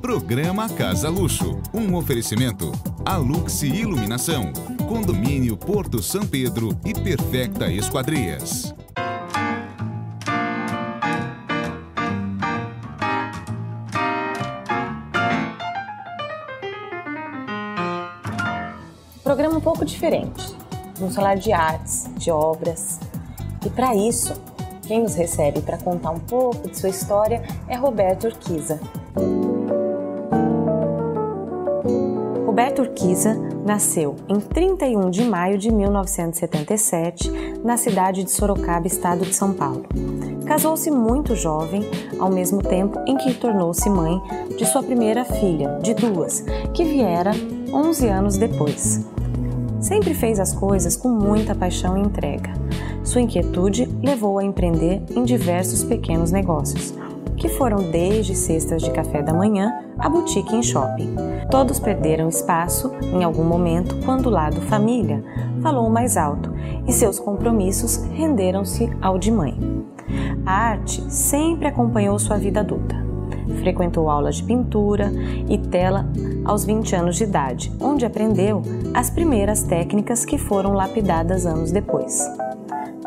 Programa Casa Luxo, um oferecimento Alux Iluminação, Condomínio Porto São Pedro e Perfecta Esquadrias. Programa um pouco diferente. Vamos falar de artes, de obras. E para isso, quem nos recebe para contar um pouco de sua história é Roberto Urquiza. Roberto Urquiza nasceu em 31 de maio de 1977, na cidade de Sorocaba, estado de São Paulo. Casou-se muito jovem, ao mesmo tempo em que tornou-se mãe de sua primeira filha, de duas, que viera 11 anos depois. Sempre fez as coisas com muita paixão e entrega. Sua inquietude levou a empreender em diversos pequenos negócios, que foram desde cestas de café da manhã a boutique em shopping. Todos perderam espaço em algum momento quando o lado família falou mais alto e seus compromissos renderam-se ao de mãe. A arte sempre acompanhou sua vida adulta. Frequentou aulas de pintura e tela aos 20 anos de idade, onde aprendeu as primeiras técnicas que foram lapidadas anos depois.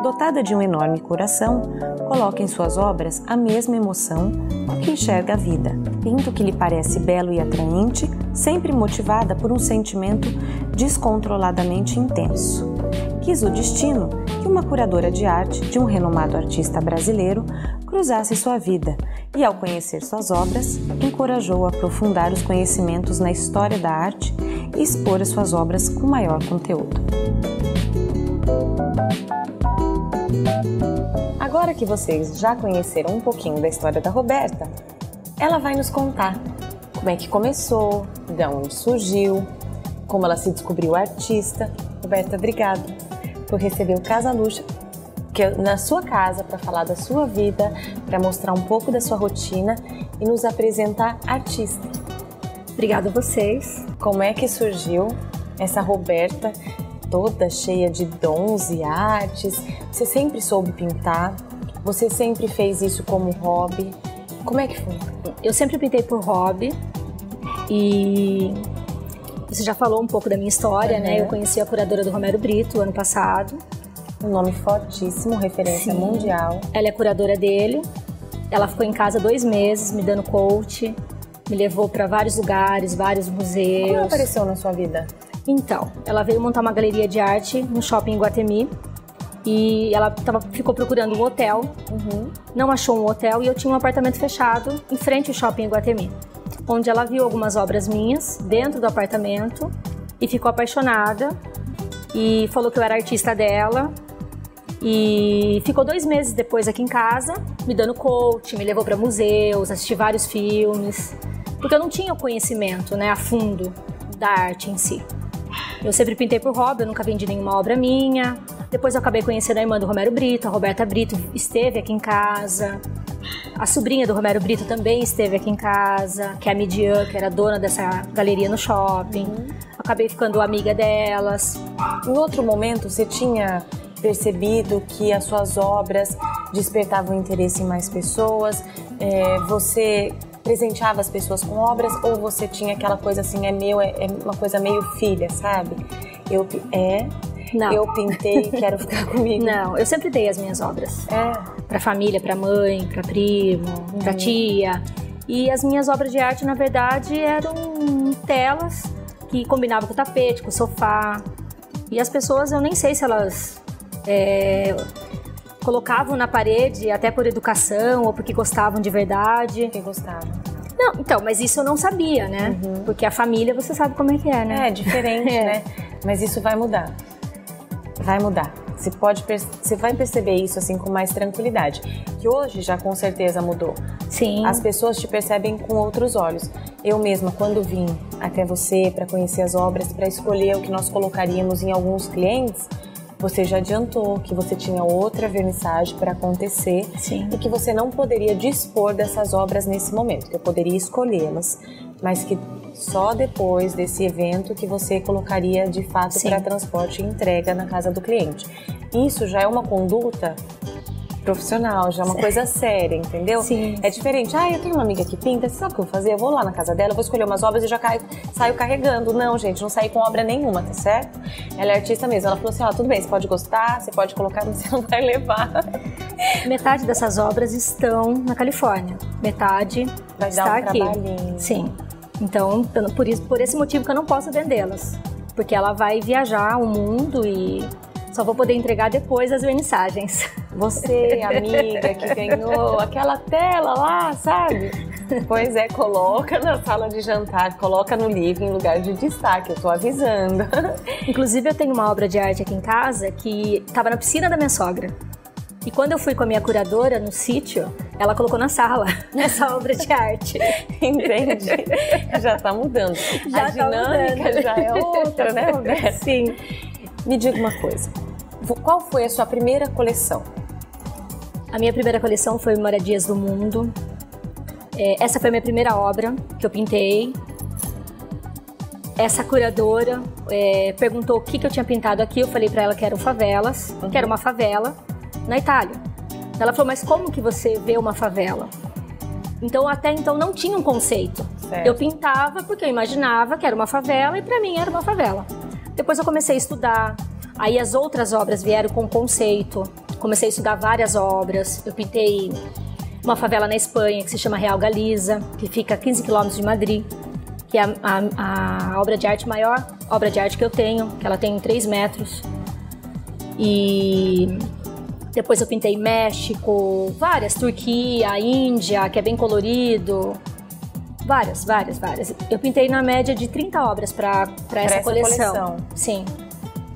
Dotada de um enorme coração, coloca em suas obras a mesma emoção com que enxerga a vida. Pinta o que lhe parece belo e atraente, sempre motivada por um sentimento descontroladamente intenso. Quis o destino que uma curadora de arte de um renomado artista brasileiro cruzasse sua vida e, ao conhecer suas obras, encorajou a aprofundar os conhecimentos na história da arte e expor as suas obras com maior conteúdo. Agora que vocês já conheceram um pouquinho da história da Roberta, ela vai nos contar como é que começou, de onde surgiu, como ela se descobriu artista. Roberta, obrigada por receber o Casa Luxo na sua casa para falar da sua vida, para mostrar um pouco da sua rotina e nos apresentar artista. Obrigada a vocês. Como é que surgiu essa Roberta toda cheia de dons e artes? Você sempre soube pintar? Você sempre fez isso como hobby? Como é que foi? Eu sempre pintei por hobby e você já falou um pouco da minha história, né? Eu conheci a curadora do Romero Brito ano passado. Um nome fortíssimo, referência mundial. Ela é curadora dele. Ela ficou em casa 2 meses me dando coach, me levou para vários lugares, vários museus. Como apareceu na sua vida? Então, ela veio montar uma galeria de arte no shopping em Iguatemi e ela ficou procurando um hotel, não achou um hotel e eu tinha um apartamento fechado em frente ao shopping em Iguatemi, onde ela viu algumas obras minhas dentro do apartamento e ficou apaixonada e falou que eu era artista dela e ficou 2 meses depois aqui em casa me dando coach, me levou para museus, assisti vários filmes, porque eu não tinha o conhecimento, né, a fundo da arte em si. Eu sempre pintei por hobby, eu nunca vendi nenhuma obra minha. Depois eu acabei conhecendo a irmã do Romero Brito, a Roberta Brito, esteve aqui em casa. A sobrinha do Romero Brito também esteve aqui em casa, que é a Midian, que era dona dessa galeria no shopping. Acabei ficando amiga delas. Em outro momento, você tinha percebido que as suas obras despertavam interesse em mais pessoas? Você presenteava as pessoas com obras ou você tinha aquela coisa assim, é uma coisa meio filha, sabe? Eu pintei, quero ficar comigo. Não, eu sempre dei as minhas obras. Pra família, pra mãe, pra primo, pra tia. E as minhas obras de arte, na verdade, eram telas que combinavam com o tapete, com o sofá. E as pessoas, eu nem sei se elas colocavam na parede até por educação ou porque gostavam de verdade. Que gostavam. Não, então, mas isso eu não sabia, né? Porque a família, você sabe como é que é, né? É diferente, né? Mas isso vai mudar. Vai mudar. Você vai perceber isso assim com mais tranquilidade. Que hoje já com certeza mudou. Sim. As pessoas te percebem com outros olhos. Eu mesma, quando vim até você para conhecer as obras, para escolher o que nós colocaríamos em alguns clientes, você já adiantou que você tinha outra vernissagem para acontecer. Sim. E que você não poderia dispor dessas obras nesse momento, que eu poderia escolhê-las, mas que só depois desse evento que você colocaria de fato para transporte e entrega na casa do cliente. Isso já é uma conduta profissional, já é uma coisa séria, entendeu? Sim. É diferente. Eu tenho uma amiga que pinta, você sabe o que eu vou fazer? Eu vou lá na casa dela, vou escolher umas obras e já saio carregando. Não, gente, não saí com obra nenhuma, tá certo? Ela é artista mesmo. Ela falou assim, tudo bem, você pode gostar, você pode colocar, mas você não vai levar. Metade dessas obras estão na Califórnia. Metade vai está dar um aqui. Trabalhinho. Sim. Então, por esse motivo que eu não posso vendê-las. Porque ela vai viajar o mundo e só vou poder entregar depois as vernissagens. Você, amiga, que ganhou aquela tela lá, sabe? Pois é, coloca na sala de jantar, coloca no livro em lugar de destaque, eu tô avisando. Inclusive, eu tenho uma obra de arte aqui em casa que estava na piscina da minha sogra. E quando eu fui com a minha curadora no sítio, ela colocou na sala essa obra de arte. Entendi. Já tá mudando. A dinâmica já é outra, né, Roberta? Sim. Me diga uma coisa. Qual foi a sua primeira coleção? A minha primeira coleção foi Moradias do Mundo. Essa foi a minha primeira obra que eu pintei. Essa curadora perguntou o que eu tinha pintado aqui. Eu falei pra ela que eram favelas, que era uma favela na Itália. Ela falou, mas como que você vê uma favela? Então, até então, não tinha um conceito. Certo. Eu pintava porque eu imaginava que era uma favela e pra mim era uma favela. Depois eu comecei a estudar, aí as outras obras vieram com conceito. Comecei a estudar várias obras. Eu pintei uma favela na Espanha que se chama Real Galiza, que fica a 15 quilômetros de Madrid, que é a obra de arte maior, obra de arte que eu tenho, que ela tem 3 metros. E depois eu pintei México, várias, Turquia, Índia, que é bem colorido, várias. Eu pintei na média de 30 obras para essa coleção. Sim.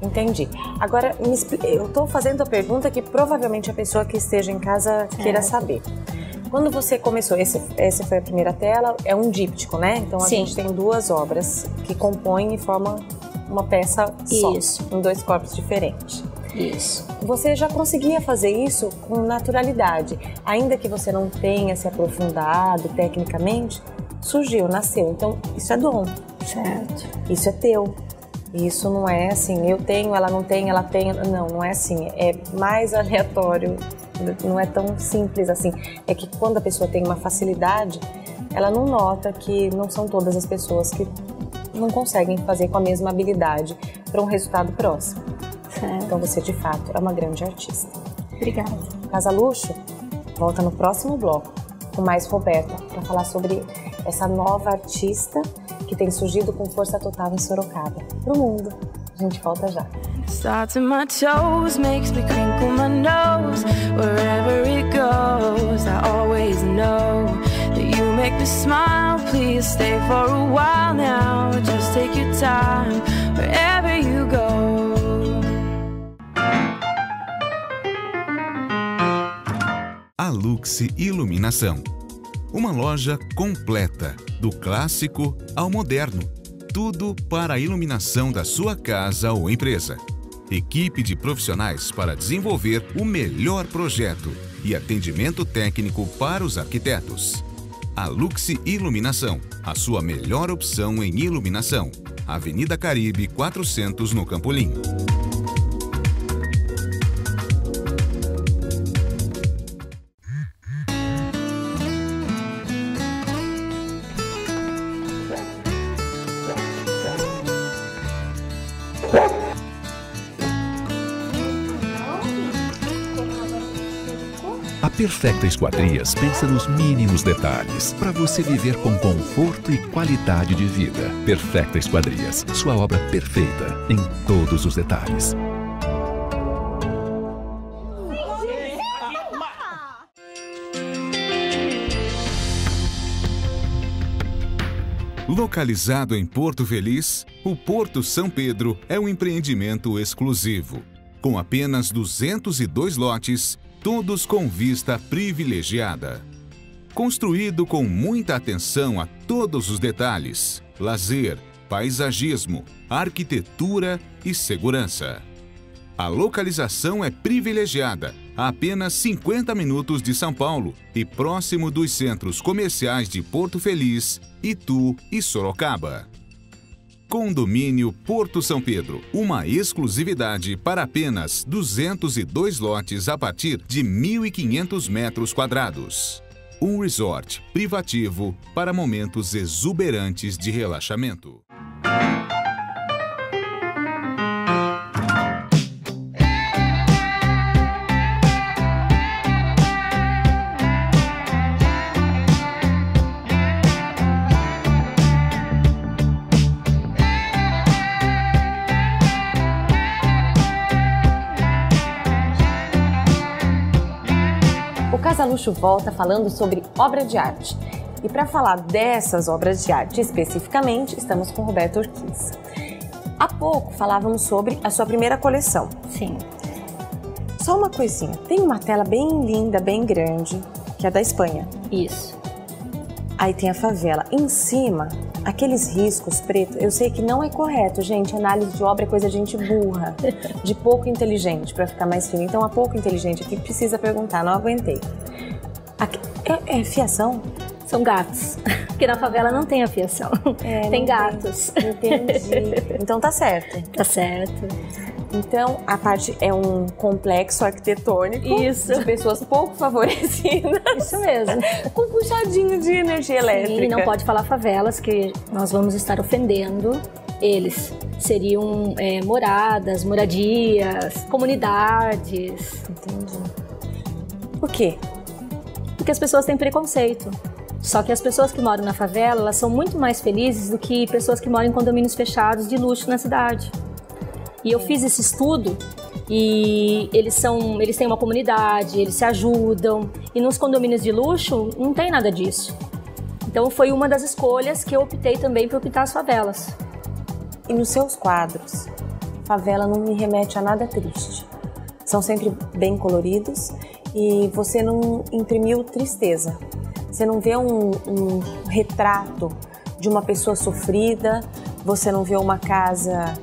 Entendi. Agora, eu estou fazendo a pergunta que provavelmente a pessoa que esteja em casa queira saber. Quando você começou, essa foi a primeira tela, é um díptico, né? Então a gente tem 2 obras que compõem e formam uma peça só, em 2 corpos diferentes. Isso. Você já conseguia fazer isso com naturalidade, ainda que você não tenha se aprofundado tecnicamente, surgiu, nasceu. Então isso é dom. Certo. Isso é teu. Isso não é assim, eu tenho, ela não tem, ela tem. Não é assim. É mais aleatório. Não é tão simples assim. É que quando a pessoa tem uma facilidade, ela não nota que não são todas as pessoas que não conseguem fazer com a mesma habilidade para um resultado próximo. Certo. Então você, de fato, é uma grande artista. Obrigada. Casa Luxo volta no próximo bloco com mais Roberta para falar sobre essa nova artista que tem surgido com força total em Sorocaba. Pro mundo. A gente volta já. Starts in my toes, makes me crinkle my nose. Wherever it goes, I always know that you make me smile. Please stay for a while now. Just take your time, wherever you go. A Luxe Iluminação. Uma loja completa, do clássico ao moderno. Tudo para a iluminação da sua casa ou empresa. Equipe de profissionais para desenvolver o melhor projeto e atendimento técnico para os arquitetos. A Luxe Iluminação, a sua melhor opção em iluminação. Avenida Caribe 400 no Campolim. A Perfecta Esquadrias pensa nos mínimos detalhes para você viver com conforto e qualidade de vida. Perfecta Esquadrias, sua obra perfeita em todos os detalhes. Localizado em Porto Feliz, o Porto São Pedro é um empreendimento exclusivo. Com apenas 202 lotes, todos com vista privilegiada. Construído com muita atenção a todos os detalhes, lazer, paisagismo, arquitetura e segurança. A localização é privilegiada, a apenas 50 minutos de São Paulo e próximo dos centros comerciais de Porto Feliz, Itu e Sorocaba. Condomínio Porto São Pedro, uma exclusividade para apenas 202 lotes a partir de 1.500 metros quadrados. Um resort privativo para momentos exuberantes de relaxamento. O Casa Luxo volta falando sobre obra de arte. E para falar dessas obras de arte especificamente, estamos com Roberto Urquiza. Há pouco falávamos sobre a sua primeira coleção. Sim. Só uma coisinha, tem uma tela bem linda, bem grande, que é da Espanha. Isso. Aí tem a favela. Em cima, aqueles riscos pretos, eu sei que não é correto, gente. Análise de obra é coisa de gente burra, de pouco inteligente, para ficar mais fino. Então, a pouco inteligente aqui precisa perguntar, não aguentei. Aqui, é fiação? São gatos. Porque na favela não tem a fiação. Tem gatos. Entendi. Então tá certo. Tá certo. Então, a parte é um complexo arquitetônico. Isso. De pessoas pouco favorecidas. Isso mesmo. Com puxadinho de energia elétrica. E não pode falar favelas, que nós vamos estar ofendendo eles. Seriam moradas, moradias, comunidades. Entendi. Por quê? Porque as pessoas têm preconceito. Só que as pessoas que moram na favela, elas são muito mais felizes do que pessoas que moram em condomínios fechados de luxo na cidade. E eu fiz esse estudo e eles têm uma comunidade, eles se ajudam. E nos condomínios de luxo não tem nada disso. Então foi uma das escolhas que eu optei também para pintar as favelas. E nos seus quadros, favela não me remete a nada triste. São sempre bem coloridos e você não imprimiu tristeza. Você não vê um retrato de uma pessoa sofrida, você não vê uma casa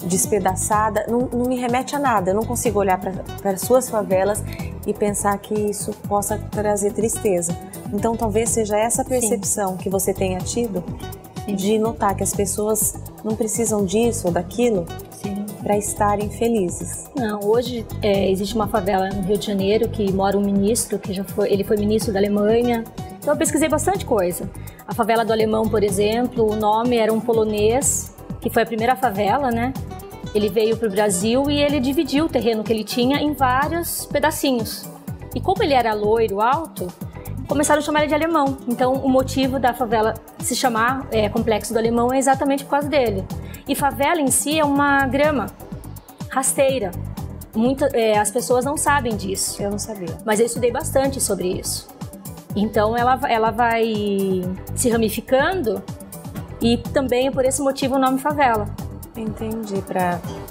despedaçada, não me remete a nada. Eu não consigo olhar para as suas favelas e pensar que isso possa trazer tristeza. Então talvez seja essa percepção Sim. que você tenha tido Sim. de notar que as pessoas não precisam disso ou daquilo para estarem felizes. Não, hoje existe uma favela no Rio de Janeiro que mora um ministro, que ele foi ministro da Alemanha. Então eu pesquisei bastante coisa. A favela do Alemão, por exemplo, o nome era um polonês, que foi a primeira favela, né? Ele veio para o Brasil e ele dividiu o terreno que ele tinha em vários pedacinhos. E como ele era loiro, alto, começaram a chamar ele de Alemão. Então o motivo da favela se chamar Complexo do Alemão é exatamente por causa dele. E favela em si é uma grama rasteira. As pessoas não sabem disso. Eu não sabia. Mas eu estudei bastante sobre isso. Então ela vai se ramificando e também é por esse motivo o nome favela. Entendi,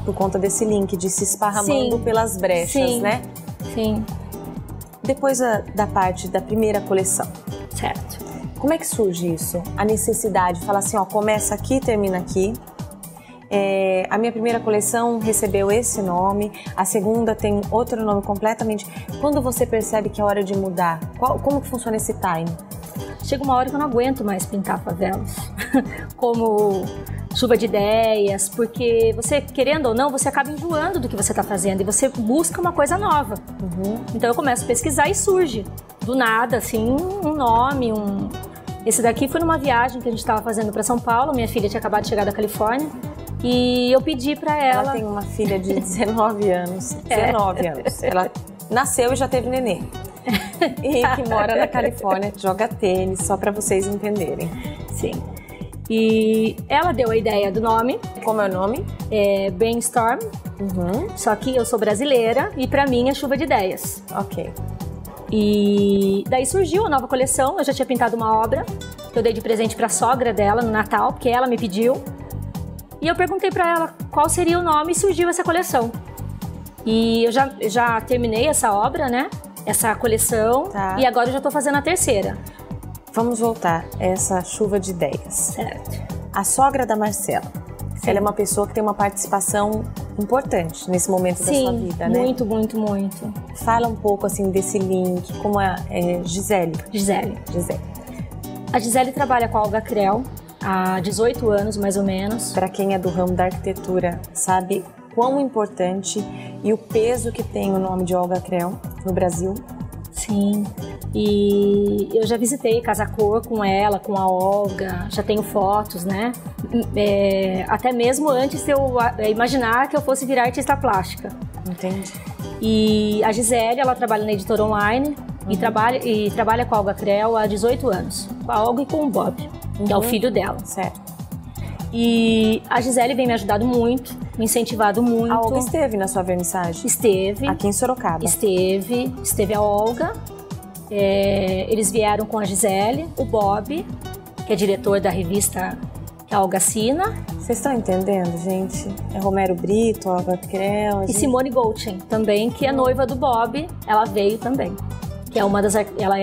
por conta desse link de se esparramando pelas brechas, Sim. né? Sim. Depois da parte da primeira coleção. Certo. Como é que surge isso? A necessidade de falar assim, ó, começa aqui, termina aqui. A minha primeira coleção recebeu esse nome, a segunda tem outro nome completamente. Quando você percebe que é hora de mudar, como que funciona esse time? Chega uma hora que eu não aguento mais pintar favelas, como chuva de ideias, porque você, querendo ou não, você acaba enjoando do que você está fazendo e você busca uma coisa nova. Então eu começo a pesquisar e surge, do nada, assim, um nome, Esse daqui foi numa viagem que a gente estava fazendo para São Paulo, minha filha tinha acabado de chegar da Califórnia, e eu pedi para ela... Ela tem uma filha de 19 anos, 19 anos. Ela nasceu e já teve nenê. E que mora na Califórnia, joga tênis, só para vocês entenderem. Sim. E ela deu a ideia do nome. Como é o nome? Brainstorm. Só que eu sou brasileira e para mim é chuva de ideias. Ok. E daí surgiu a nova coleção. Eu já tinha pintado uma obra que eu dei de presente para a sogra dela no Natal, porque ela me pediu. E eu perguntei para ela qual seria o nome e surgiu essa coleção. E eu já terminei essa obra, né? Essa coleção. Tá. E agora eu já estou fazendo a terceira. Vamos voltar a essa chuva de ideias. Certo. A sogra da Marcela. Sim. Ela é uma pessoa que tem uma participação importante nesse momento da sua vida, né? Muito, muito, muito. Fala um pouco assim desse link, como é Gisele. A Gisele trabalha com a Olga Creel há 18 anos, mais ou menos. Para quem é do ramo da arquitetura, sabe quão importante e o peso que tem o nome de Olga Creel no Brasil? Sim, e eu já visitei Casa Cor com ela, com a Olga, já tenho fotos, né? Até mesmo antes de eu imaginar que eu fosse virar artista plástica. Entendi. E a Gisele, ela trabalha na editora online e trabalha com a Olga Creel há 18 anos. Com a Olga e com o Bob, que é o filho dela. Certo. E a Gisele vem me ajudado muito, me incentivado muito. A Olga esteve na sua vernissagem? Esteve. Aqui em Sorocaba? Esteve a Olga. Eles vieram com a Gisele, o Bob, que é diretor da revista que a Olga assina. Vocês estão entendendo, gente? É Romero Brito, Olga Creel... E Simone Goldchen, também, que é noiva do Bob, ela veio também. Que é uma das... Ela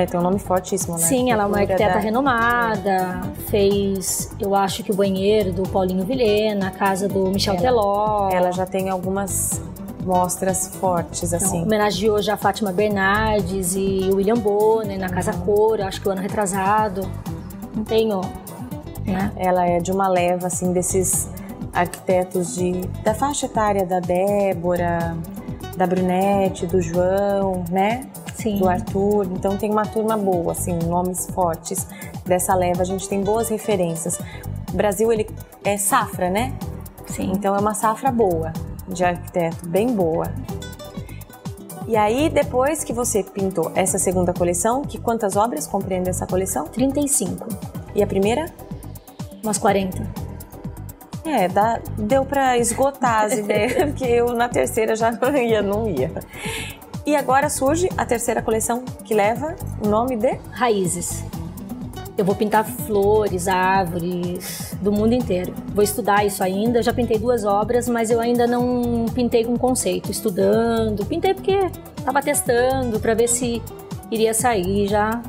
tem um nome fortíssimo, né? Sim, ela é uma arquiteta renomada, fez, eu acho que o banheiro do Paulinho Vilhena, a casa do Michel Teló. Ela já tem algumas mostras fortes, assim. Então, homenageou já a Fátima Bernardes e o William Bonner na Casa Cor, acho que o ano retrasado. Não tenho, né? Ela é de uma leva, assim, desses arquitetos da faixa etária da Débora, da Brunete, do João, né? Sim. Do Arthur. Então tem uma turma boa, assim, nomes fortes dessa leva. A gente tem boas referências. O Brasil, ele é safra, né? Sim. Então é uma safra boa de arquiteto, bem boa. E aí, depois que você pintou essa segunda coleção, quantas obras compreende essa coleção? 35. E a primeira? Umas 40. Deu pra esgotar as ideias, porque eu na terceira já não ia. E agora surge a terceira coleção, que leva o nome de? Raízes. Eu vou pintar flores, árvores do mundo inteiro. Vou estudar isso ainda. Eu já pintei 2 obras, mas eu ainda não pintei com conceito, estudando. Pintei porque estava testando para ver se iria sair. Já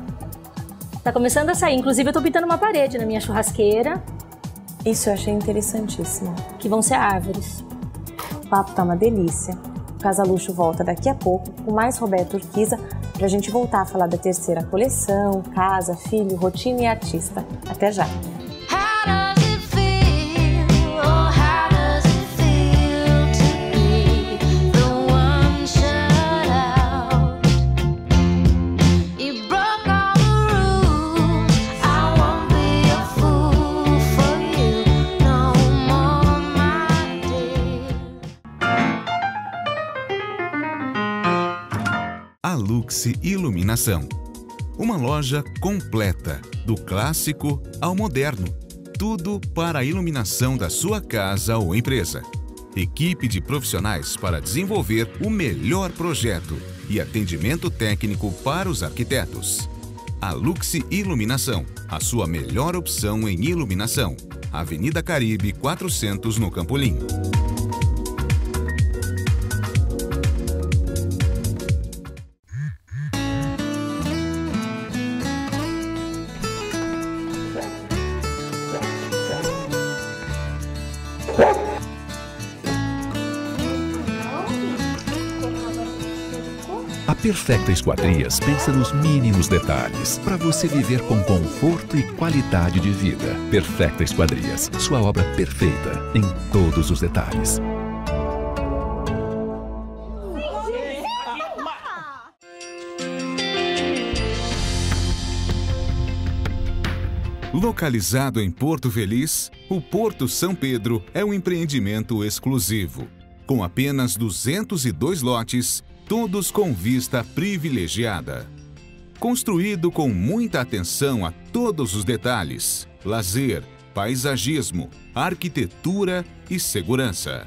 tá começando a sair. Inclusive, eu tô pintando uma parede na minha churrasqueira. Isso eu achei interessantíssimo. Que vão ser árvores. O papo tá uma delícia. O Casa Luxo volta daqui a pouco com mais Roberto Urquiza pra gente voltar a falar da terceira coleção, casa, filho, rotina e artista. Até já! A Luxe Iluminação. Uma loja completa, do clássico ao moderno. Tudo para a iluminação da sua casa ou empresa. Equipe de profissionais para desenvolver o melhor projeto e atendimento técnico para os arquitetos. A Luxe Iluminação, a sua melhor opção em iluminação. Avenida Caribe 400 no Campolim. A Perfecta Esquadrias pensa nos mínimos detalhes para você viver com conforto e qualidade de vida. Perfecta Esquadrias, sua obra perfeita em todos os detalhes. Localizado em Porto Feliz, o Porto São Pedro é um empreendimento exclusivo. Com apenas 202 lotes, todos com vista privilegiada. Construído com muita atenção a todos os detalhes, lazer, paisagismo, arquitetura e segurança.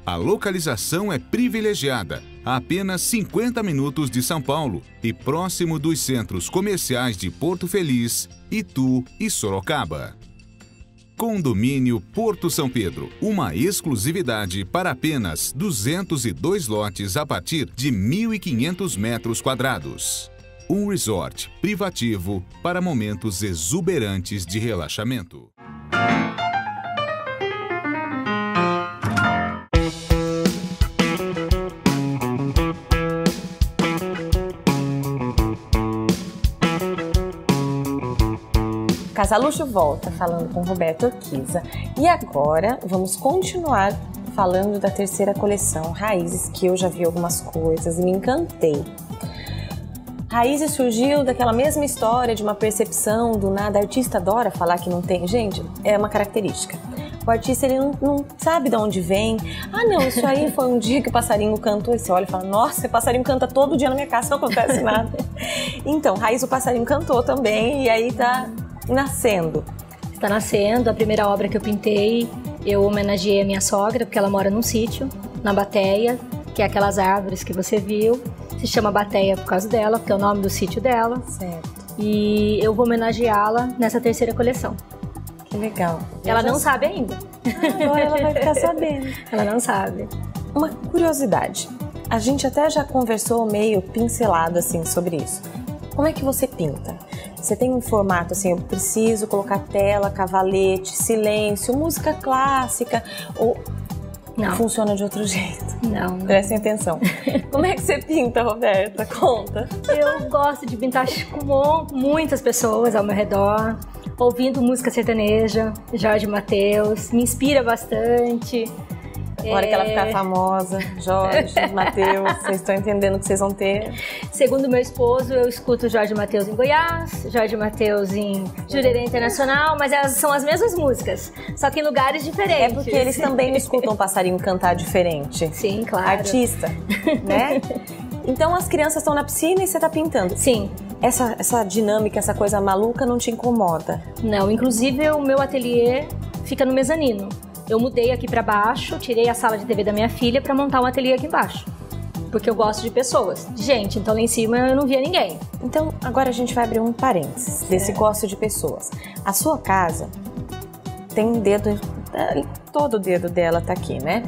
A localização é privilegiada, a apenas 50 minutos de São Paulo e próximo dos centros comerciais de Porto Feliz, Itu e Sorocaba. Condomínio Porto São Pedro, uma exclusividade para apenas 202 lotes a partir de 1.500 metros quadrados. Um resort privativo para momentos exuberantes de relaxamento. Casaluxo volta falando com Roberta Urquiza. E agora vamos continuar falando da terceira coleção, Raízes, que eu já vi algumas coisas e me encantei. Raízes surgiu daquela mesma história de uma percepção do nada. O artista adora falar que não tem. Gente, é uma característica. O artista, ele não sabe de onde vem. Ah, não, isso aí foi um dia que o passarinho cantou. E você olha e fala, nossa, o passarinho canta todo dia na minha casa, não acontece nada. Então, Raiz, o passarinho cantou também, e aí tá nascendo. Está nascendo. A primeira obra que eu pintei, eu homenageei a minha sogra, porque ela mora num sítio, na Bateia, que é aquelas árvores que você viu. Se chama Bateia por causa dela, porque é o nome do sítio dela. Certo. E eu vou homenageá-la nessa terceira coleção. Que legal. Ela não sabe ainda. Agora ela vai ficar sabendo. Ela não sabe. Uma curiosidade. A gente até já conversou meio pincelado assim sobre isso. Como é que você pinta? Você tem um formato assim, eu preciso colocar tela, cavalete, silêncio, música clássica, ou Não. funciona de outro jeito? Não. Prestem atenção. Como é que você pinta, Roberta? Conta. Eu gosto de pintar com muitas pessoas ao meu redor, ouvindo música sertaneja, Jorge Mateus, me inspira bastante. Na hora que ela ficar famosa, Jorge, Mateus, vocês estão entendendo o que vocês vão ter. Segundo meu esposo, eu escuto Jorge Mateus em Goiás, Jorge Mateus em Jurerê Internacional, mas elas são as mesmas músicas, só que em lugares diferentes. É porque eles também escutam o passarinho cantar diferente. Sim, claro. Artista, né? Então as crianças estão na piscina e você está pintando. Sim. Essa dinâmica, essa coisa maluca não te incomoda? Não, inclusive o meu ateliê fica no mezanino. Eu mudei aqui para baixo, tirei a sala de TV da minha filha para montar um ateliê aqui embaixo. Porque eu gosto de pessoas, de gente, então lá em cima eu não via ninguém. Então agora a gente vai abrir um parênteses desse gosto de pessoas. A sua casa tem um dedo, todo o dedo dela tá aqui, né?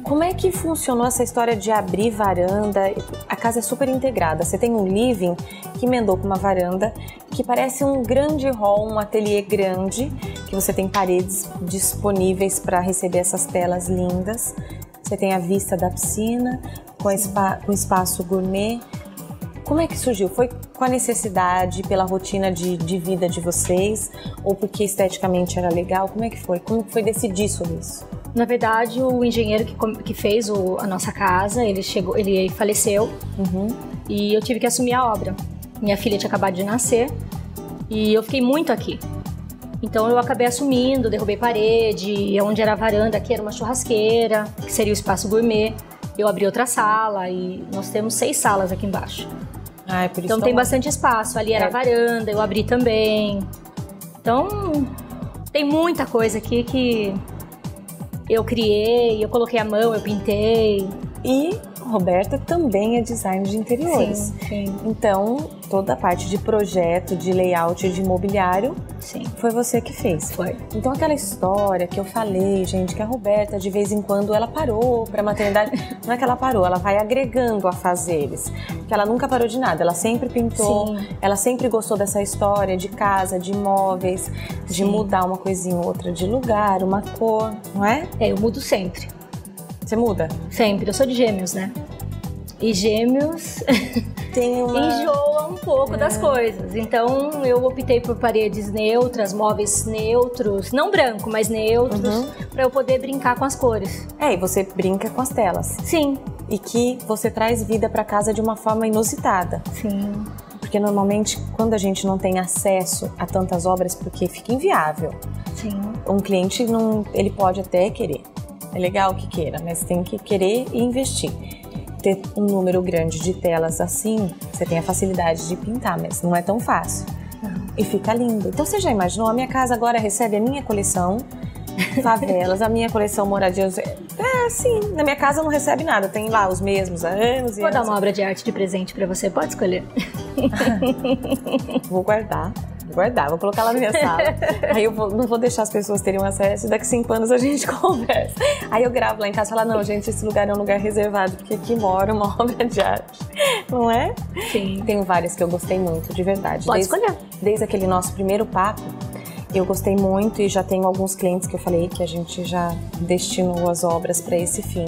Como é que funcionou essa história de abrir varanda? A casa é super integrada. Você tem um living que emendou com uma varanda que parece um grande hall, um ateliê grande, que você tem paredes disponíveis para receber essas telas lindas. Você tem a vista da piscina, com espaço gourmet. Como é que surgiu? Foi com a necessidade, pela rotina de vida de vocês? Ou porque esteticamente era legal? Como é que foi? Como foi decidir sobre isso? Na verdade, o engenheiro que fez a nossa casa, ele faleceu. E eu tive que assumir a obra. Minha filha tinha acabado de nascer e eu fiquei muito aqui. Então eu acabei assumindo, derrubei parede, onde era a varanda aqui era uma churrasqueira, que seria o espaço gourmet. Eu abri outra sala e nós temos 6 salas aqui embaixo. Ah, é por isso então tem bastante espaço. Ali era a varanda, eu abri também. Então tem muita coisa aqui que eu criei, eu coloquei a mão, eu pintei. E Roberta também é design de interiores. Sim, sim. Então, toda a parte de projeto, de layout, de mobiliário, sim, foi você que fez. Foi. Então, aquela história que eu falei, gente, que a Roberta, de vez em quando, ela parou pra maternidade. Não é que ela parou, ela vai agregando afazeres. Porque ela nunca parou de nada, ela sempre pintou, sim, ela sempre gostou dessa história de casa, de móveis, de sim, mudar uma coisinha ou outra de lugar, uma cor, não é? É, eu mudo sempre. Você muda? Sempre. Eu sou de Gêmeos, né? E Gêmeos enjoa um pouco das coisas. Então eu optei por paredes neutras, móveis neutros, não branco, mas neutros, para eu poder brincar com as cores. É, e você brinca com as telas. Sim. E que você traz vida para casa de uma forma inusitada. Sim. Porque normalmente quando a gente não tem acesso a tantas obras, porque fica inviável. Sim. Um cliente ele pode até querer. É legal que queira, mas tem que querer e investir. Ter um número grande de telas assim, você tem a facilidade de pintar, mas não é tão fácil. E fica lindo. Então você já imaginou? A minha casa agora recebe a minha coleção favelas, a minha coleção moradias. É assim, na minha casa não recebe nada, tem lá os mesmos há anos e anos. Vou dar uma obra de arte de presente pra você, pode escolher. Vou guardar, vou colocar lá na minha sala. Aí eu não vou deixar as pessoas terem acesso e daqui 5 anos a gente conversa. Aí eu gravo lá em casa e falo, não, gente, esse lugar é um lugar reservado, porque aqui mora uma obra de arte. Não é? Sim. Tenho várias que eu gostei muito, de verdade. Pode escolher. Desde aquele nosso primeiro papo, eu gostei muito e já tenho alguns clientes que eu falei que a gente já destinou as obras para esse fim.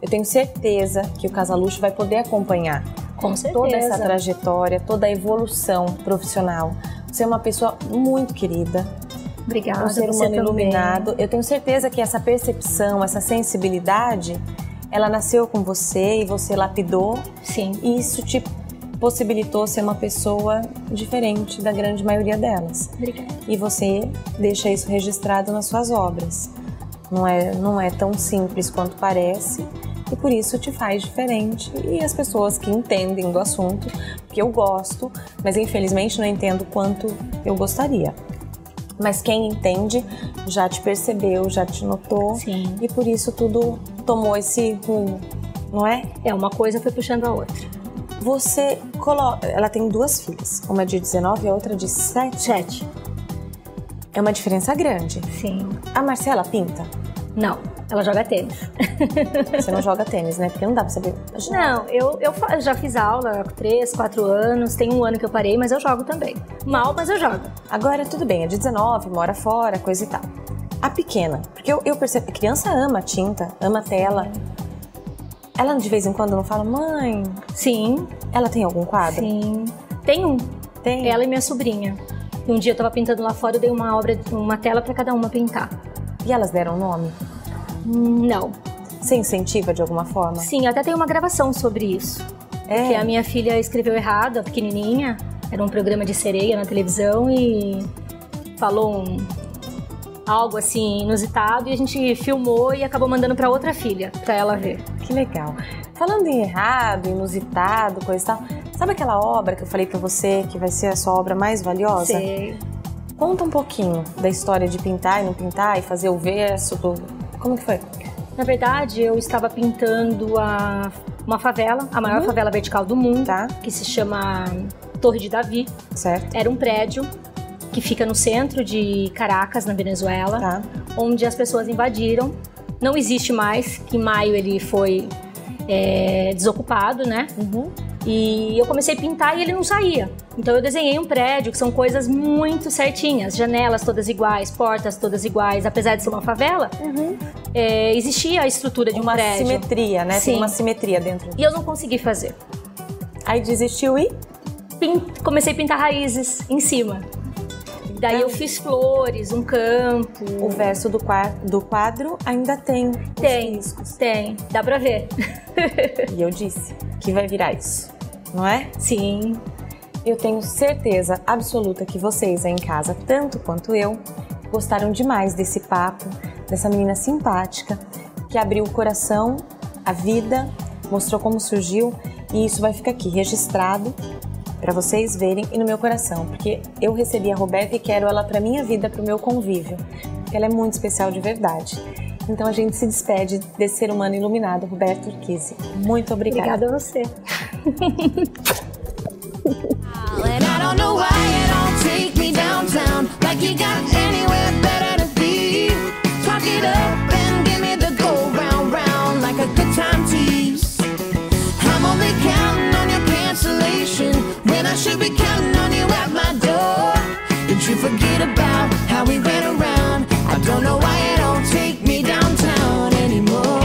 Eu tenho certeza que o Casaluxo vai poder acompanhar com certeza toda essa trajetória, toda a evolução profissional, Você é uma pessoa muito querida. Obrigada, um ser você humano iluminado. também. Eu tenho certeza que essa percepção, essa sensibilidade, ela nasceu com você e você lapidou. Sim. E isso te possibilitou ser uma pessoa diferente da grande maioria delas. Obrigada. E você deixa isso registrado nas suas obras. Não é tão simples quanto parece e por isso te faz diferente. E as pessoas que entendem do assunto, que eu gosto, mas infelizmente não entendo quanto eu gostaria. Mas quem entende já te percebeu, já te notou. Sim. E por isso tudo tomou esse rumo, não é? Uma coisa foi puxando a outra. Você coloca... Ela tem 2 filhas, uma de 19 e a outra de 7. 7. É uma diferença grande. Sim. A Marcela pinta? Não, ela joga tênis. Você não joga tênis, né? Porque não dá pra saber. Não, eu já fiz aula há 3, 4 anos, tem 1 ano que eu parei, mas eu jogo também. Mal, mas eu jogo. Agora tudo bem, é de 19, mora fora, coisa e tal. A pequena, porque eu percebo, a criança ama tinta, ama tela. Ela de vez em quando não fala, mãe? Sim. Ela tem algum quadro? Sim. Tem um. Tem? Ela e minha sobrinha. E um dia eu tava pintando lá fora, eu dei uma tela pra cada uma pintar. E elas deram nome? Não. Você incentiva de alguma forma? Sim, até tem uma gravação sobre isso. Porque a minha filha escreveu errado, a pequenininha. Era um programa de sereia na televisão e falou algo assim inusitado e a gente filmou e acabou mandando pra outra filha, pra ela ver. Que legal. Falando em errado, inusitado, coisa e tal, sabe aquela obra que eu falei pra você que vai ser a sua obra mais valiosa? Sei. Conta um pouquinho da história de pintar e não pintar e fazer o verso. Como que foi? Na verdade, eu estava pintando uma favela, a maior favela vertical do mundo, que se chama Torre de Davi. Certo. Era um prédio que fica no centro de Caracas, na Venezuela, onde as pessoas invadiram. Não existe mais, que em maio ele foi desocupado, né? E eu comecei a pintar e ele não saía. Então eu desenhei um prédio, que são coisas muito certinhas. Janelas todas iguais, portas todas iguais. Apesar de ser uma favela, existia a estrutura de um prédio. Uma simetria, né? Sim. Tem uma simetria dentro. E eu não consegui fazer. Aí desistiu e? Comecei a pintar raízes em cima. Daí eu fiz flores, um campo. O verso do quadro ainda tem riscos. Tem, dá pra ver. E eu disse que vai virar isso, não é? Sim. Eu tenho certeza absoluta que vocês aí em casa, tanto quanto eu, gostaram demais desse papo, dessa menina simpática, que abriu o coração, a vida, mostrou como surgiu, e isso vai ficar aqui registrado para vocês verem e no meu coração, porque eu recebi a Roberta e quero ela para minha vida, para o meu convívio, porque ela é muito especial de verdade. Então a gente se despede desse ser humano iluminado, Roberto Urquizy. Muito obrigada. Obrigada a você. I should be counting on you at my door. Did you forget about how we ran around? I don't know why you don't take me downtown anymore.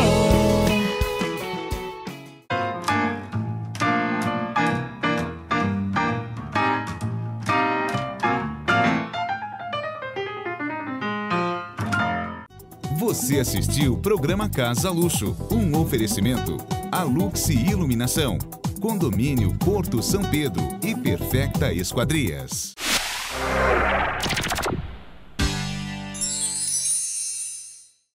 Você assistiu o programa Casa Luxo, um oferecimento Alux Iluminação, Condomínio Porto São Pedro e Perfecta Esquadrias.